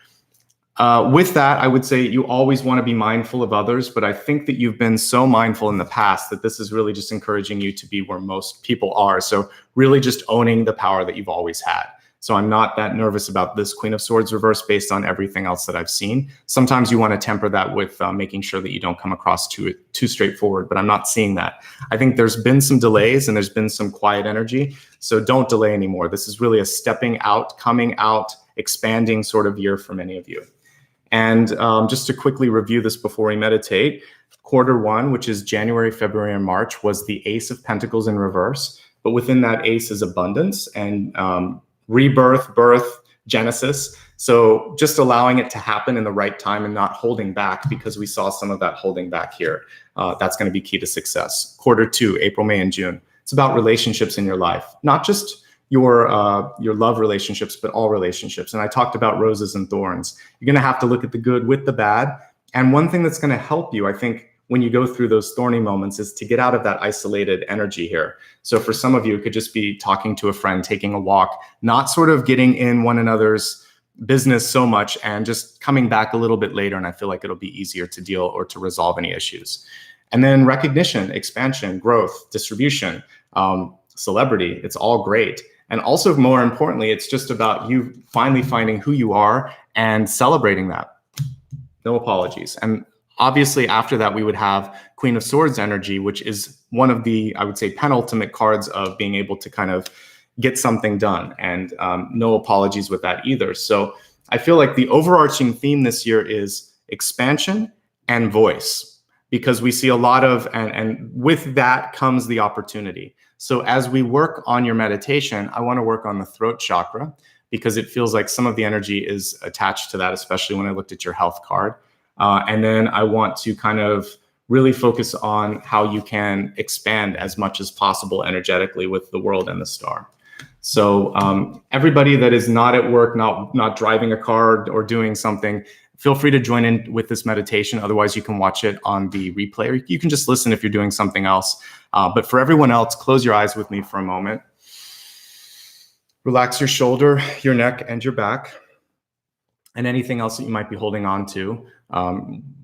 A: With that, I would say you always want to be mindful of others, but I think that you've been so mindful in the past that this is really just encouraging you to be where most people are. So really just owning the power that you've always had. So I'm not that nervous about this Queen of Swords reverse based on everything else that I've seen. Sometimes you want to temper that with making sure that you don't come across too straightforward, but I'm not seeing that. I think there's been some delays and there's been some quiet energy. So don't delay anymore. This is really a stepping out, coming out, expanding sort of year for many of you. And just to quickly review this before we meditate, quarter 1, which is January, February, and March, was the Ace of Pentacles in reverse. But within that ace is abundance and rebirth, birth, Genesis. So just allowing it to happen in the right time and not holding back, because we saw some of that holding back here. That's going to be key to success. Quarter 2, April, May, and June. It's about relationships in your life, not just your love relationships, but all relationships. And I talked about roses and thorns. You're going to have to look at the good with the bad. And one thing that's going to help you, I think, when you go through those thorny moments is to get out of that isolated energy here. So for some of you, it could just be talking to a friend, taking a walk, not sort of getting in one another's business so much and just coming back a little bit later. And I feel like it'll be easier to deal or to resolve any issues. And then recognition, expansion, growth, distribution, celebrity, it's all great. And also, more importantly, it's just about you finally finding who you are and celebrating that. No apologies. And obviously, after that, we would have Queen of Swords energy, which is one of the, I would say, penultimate cards of being able to kind of get something done. And no apologies with that either. So I feel like the overarching theme this year is expansion and voice, because we see a lot of, and with that comes the opportunity. So as we work on your meditation, I want to work on the throat chakra, because it feels like some of the energy is attached to that, especially when I looked at your health card. And then I want to kind of really focus on how you can expand as much as possible energetically with the world and the star. So everybody that is not at work, not driving a car or doing something, feel free to join in with this meditation. Otherwise, you can watch it on the replay, or you can just listen if you're doing something else. But for everyone else, close your eyes with me for a moment. Relax your shoulder, your neck, and your back, and anything else that you might be holding on to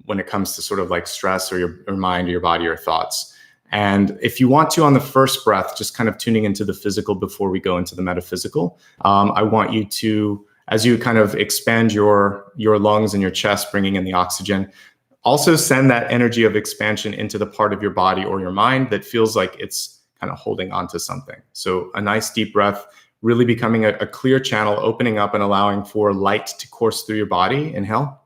A: when it comes to sort of like stress or your mind or your body or thoughts. And if you want to, on the first breath, just kind of tuning into the physical before we go into the metaphysical, I want you to, as you kind of expand your lungs and your chest, bringing in the oxygen, also send that energy of expansion into the part of your body or your mind that feels like it's kind of holding on to something. So a nice deep breath, really becoming a clear channel, opening up and allowing for light to course through your body. Inhale.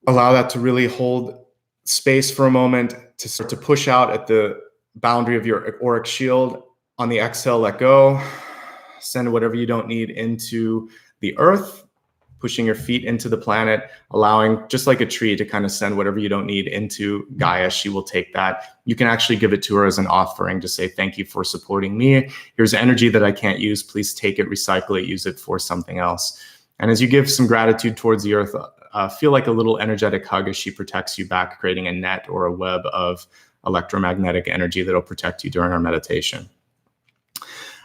A: Allow that to really hold space for a moment to start to push out at the boundary of your auric shield. On the exhale, let go. Send whatever you don't need into the earth, pushing your feet into the planet, allowing, just like a tree, to kind of send whatever you don't need into Gaia. She will take that. You can actually give it to her as an offering to say, thank you for supporting me. Here's energy that I can't use. Please take it, recycle it, use it for something else. And as you give some gratitude towards the earth, feel like a little energetic hug as she protects you back, creating a net or a web of electromagnetic energy that'll protect you during our meditation.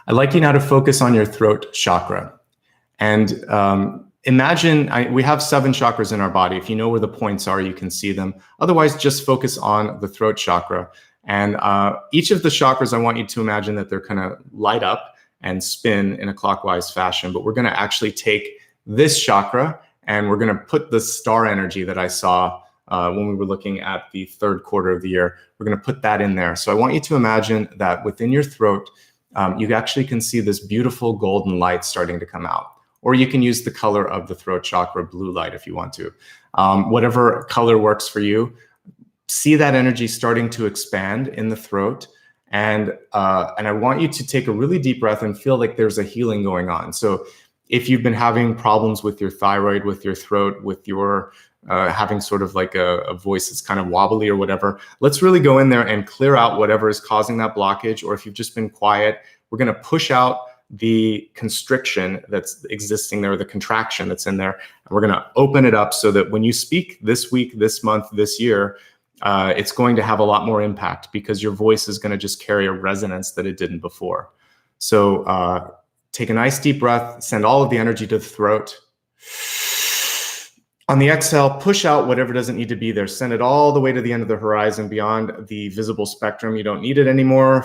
A: I'd like you now to focus on your throat chakra. And imagine, we have 7 chakras in our body. If you know where the points are, you can see them. Otherwise, just focus on the throat chakra. And each of the chakras, I want you to imagine that they're kind of light up and spin in a clockwise fashion. But we're going to actually take this chakra and we're going to put the star energy that I saw when we were looking at the 3rd quarter of the year. We're going to put that in there. So I want you to imagine that within your throat, you actually can see this beautiful golden light starting to come out. Or you can use the color of the throat chakra, blue light, if you want to. Whatever color works for you. See that energy starting to expand in the throat. And I want you to take a really deep breath and feel like there's a healing going on. So if you've been having problems with your thyroid, with your throat, with your having sort of like a voice that's kind of wobbly or whatever, let's really go in there and clear out whatever is causing that blockage. Or if you've just been quiet, we're going to push out the constriction that's existing there, the contraction that's in there. And we're going to open it up so that when you speak this week, this month, this year, it's going to have a lot more impact because your voice is going to just carry a resonance that it didn't before. So take a nice deep breath, send all of the energy to the throat. On the exhale, push out whatever doesn't need to be there. Send it all the way to the end of the horizon, beyond the visible spectrum. You don't need it anymore.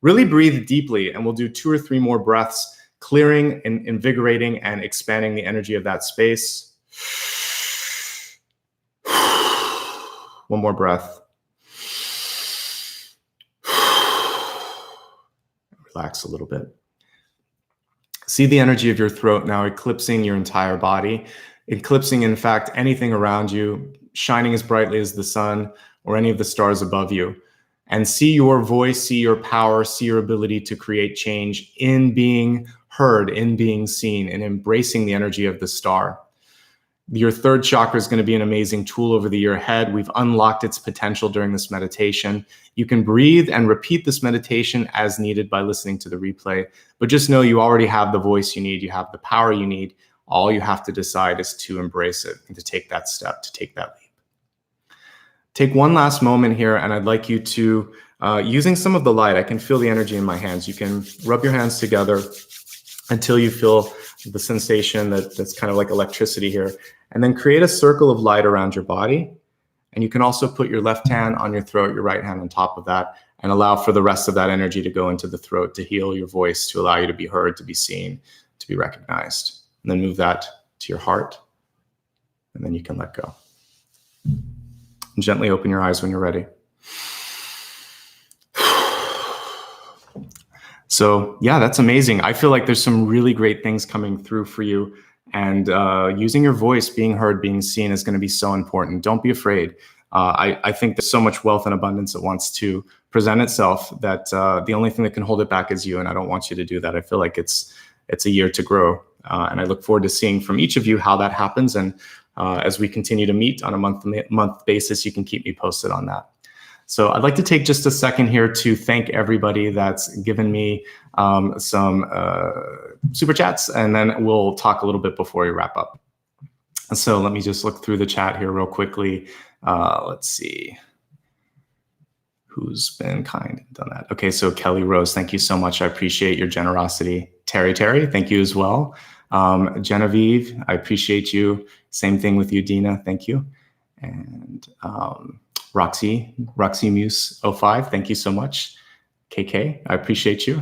A: Really breathe deeply, and we'll do 2 or 3 more breaths, clearing and invigorating and expanding the energy of that space. One more breath. Relax a little bit. See the energy of your throat now eclipsing your entire body, eclipsing, in fact, anything around you, shining as brightly as the sun or any of the stars above you. And see your voice, see your power, see your ability to create change in being heard, in being seen, and embracing the energy of the star. Your 3rd chakra is going to be an amazing tool over the year ahead. We've unlocked its potential during this meditation. You can breathe and repeat this meditation as needed by listening to the replay, but just know you already have the voice you need. You have the power you need. All you have to decide is to embrace it and to take that step, to take that leap. Take one last moment here, and I'd like you to, using some of the light, I can feel the energy in my hands. You can rub your hands together until you feel the sensation that's kind of like electricity here. And then create a circle of light around your body. And you can also put your left hand on your throat, your right hand on top of that, and allow for the rest of that energy to go into the throat, to heal your voice, to allow you to be heard, to be seen, to be recognized. And then move that to your heart. And then you can let go. And gently open your eyes when you're ready. So yeah, that's amazing. I feel like there's some really great things coming through for you. And using your voice, being heard, being seen is going to be so important. Don't be afraid. I think there's so much wealth and abundance that wants to present itself that the only thing that can hold it back is you. And I don't want you to do that. I feel like it's a year to grow. And I look forward to seeing from each of you how that happens. And as we continue to meet on a month basis, you can keep me posted on that. So I'd like to take just a second here to thank everybody that's given me some super chats, and then we'll talk a little bit before we wrap up. So let me just look through the chat here real quickly. Let's see who's been kind and done that. Okay, so Kelly Rose, thank you so much. I appreciate your generosity. Terry, thank you as well. Genevieve, I appreciate you. Same thing with you, Dina, thank you. And Roxy Muse 05, thank you so much. KK, I appreciate you.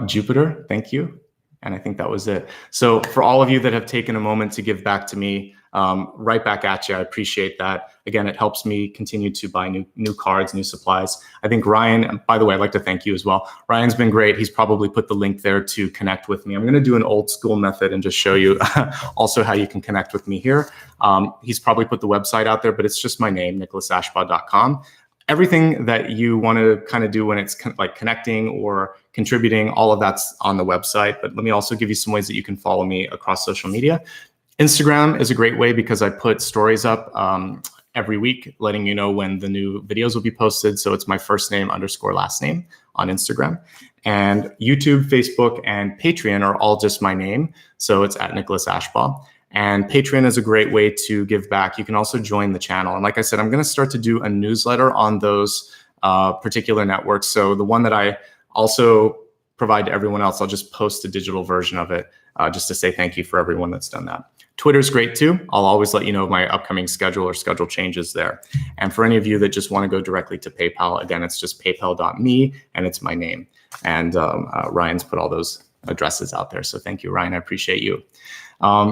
A: Jupiter, thank you. And I think that was it. So for all of you that have taken a moment to give back to me, right back at you, I appreciate that. Again, it helps me continue to buy new cards, new supplies. I think Ryan, by the way, I'd like to thank you as well. Ryan's been great. He's probably put the link there to connect with me. I'm going to do an old school method and just show you also how you can connect with me here. He's probably put the website out there, but it's just my name, nicholasashbaugh.com. Everything that you want to kind of do when it's like connecting or contributing, all of that's on the website. But let me also give you some ways that you can follow me across social media. Instagram is a great way because I put stories up every week, letting you know when the new videos will be posted. So it's my first name _ last name on Instagram. And YouTube, Facebook, and Patreon are all just my name. So it's at Nicholas Ashbaugh. And Patreon is a great way to give back. You can also join the channel. And like I said, I'm going to start to do a newsletter on those particular networks. So the one that I also provide to everyone else, I'll just post a digital version of it just to say thank you for everyone that's done that. Twitter's great too. I'll always let you know of my upcoming schedule or schedule changes there. And for any of you that just want to go directly to PayPal, again, it's just paypal.me and it's my name. And Ryan's put all those addresses out there. So thank you, Ryan. I appreciate you.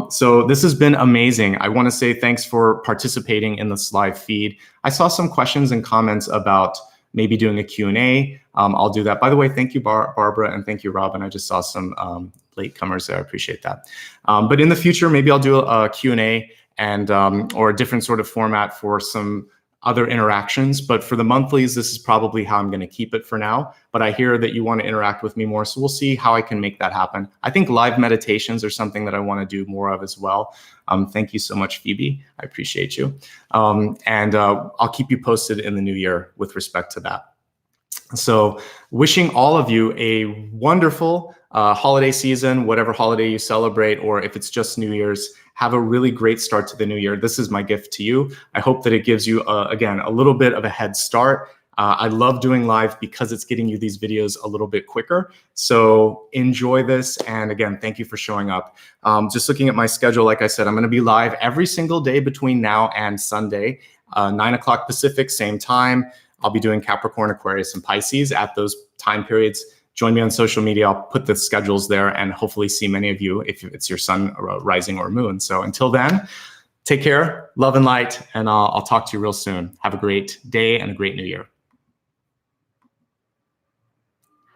A: So this has been amazing. I want to say thanks for participating in this live feed. I saw some questions and comments about maybe doing a Q&A. I'll do that. By the way, thank you, Barbara, and thank you, Robin. I just saw some latecomers there. I appreciate that. But in the future, maybe I'll do a Q&A and or a different sort of format for some other interactions. But for the monthlies, this is probably how I'm going to keep it for now. But I hear that you want to interact with me more, so we'll see how I can make that happen. I think live meditations are something that I want to do more of as well. Thank you so much, Phoebe. I appreciate you. And I'll keep you posted in the new year with respect to that. So wishing all of you a wonderful holiday season, whatever holiday you celebrate, or if it's just New Year's, have a really great start to the new year. This is my gift to you. I hope that it gives you, again, a little bit of a head start. I love doing live because it's getting you these videos a little bit quicker. So enjoy this. And again, thank you for showing up. Just looking at my schedule, like I said, I'm going to be live every single day between now and Sunday, 9 o'clock Pacific, same time. I'll be doing Capricorn, Aquarius, and Pisces at those time periods. Join me on social media. I'll put the schedules there and hopefully see many of you if it's your sun rising or moon. So until then, take care, love and light, and I'll talk to you real soon. Have a great day and a great new year.